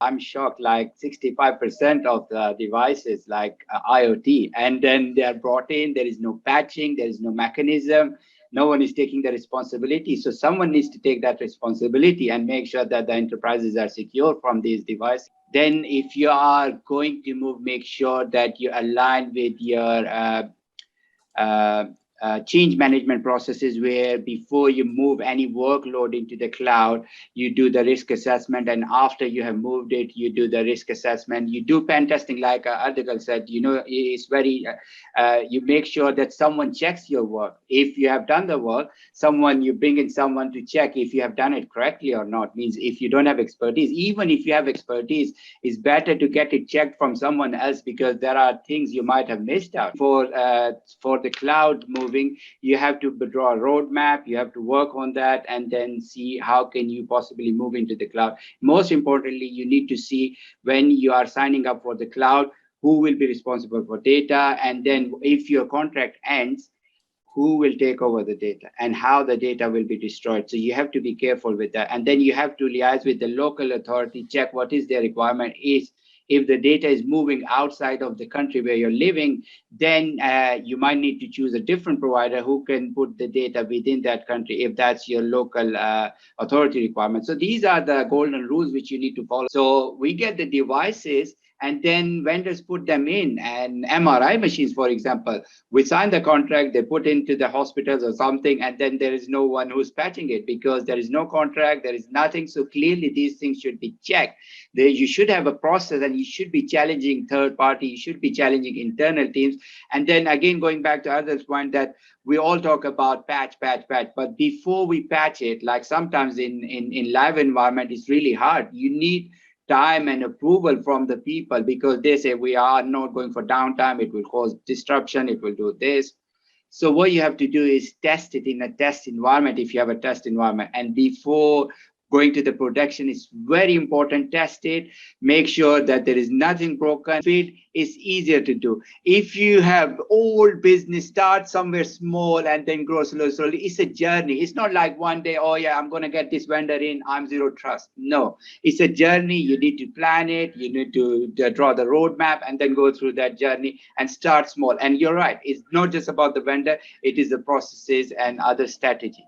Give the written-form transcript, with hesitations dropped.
I'm shocked, like 65% of the devices like IoT, and then they are brought in, there is no patching, there is no mechanism, no one is taking the responsibility. So someone needs to take that responsibility and make sure that the enterprises are secure from these devices. Then if you are going to move, make sure that you align with your uh, change management processes, where before you move any workload into the cloud, you do the risk assessment, and after you have moved it, you do the risk assessment. You do pen testing, like Article said. It's very you make sure that someone checks your work. If you have done the work, you bring in someone to check if you have done it correctly or not. Means if you don't have expertise, even if you have expertise, it's better to get it checked from someone else, because there are things you might have missed out. For the cloud moving, you have to draw a roadmap, you have to work on that, and then see how can you possibly move into the cloud. Most importantly, you need to see, when you are signing up for the cloud, who will be responsible for data, and then if your contract ends, who will take over the data and how the data will be destroyed. So you have to be careful with that. And then you have to liaise with the local authority, check what is their requirement is. If the data is moving outside of the country where you're living, then you might need to choose a different provider who can put the data within that country, if that's your local authority requirement. So these are the golden rules which you need to follow. So we get the devices, and then vendors put them in. And MRI machines, for example, we sign the contract, they put into the hospitals or something, and then there is no one who's patching it, because there is no contract, there is nothing. So clearly these things should be checked. You should have a process, and you should be challenging third party, you should be challenging internal teams. And then again, going back to others' point, that we all talk about patch, but before we patch it, like sometimes in live environment, it's really hard. You need time and approval from the people, because they say we are not going for downtime, it will cause disruption, it will do this. So what you have to do is test it in a test environment, if you have a test environment. And before going to the production, it's very important, test it, make sure that there is nothing broken. It is easier to do. If you have old business, start somewhere small and then grow slowly. It's a journey. It's not like one day, oh yeah, I'm going to get this vendor in, I'm zero trust. No, it's a journey. You need to plan it, you need to draw the roadmap, and then go through that journey and start small. And you're right, it's not just about the vendor, it is the processes and other strategy.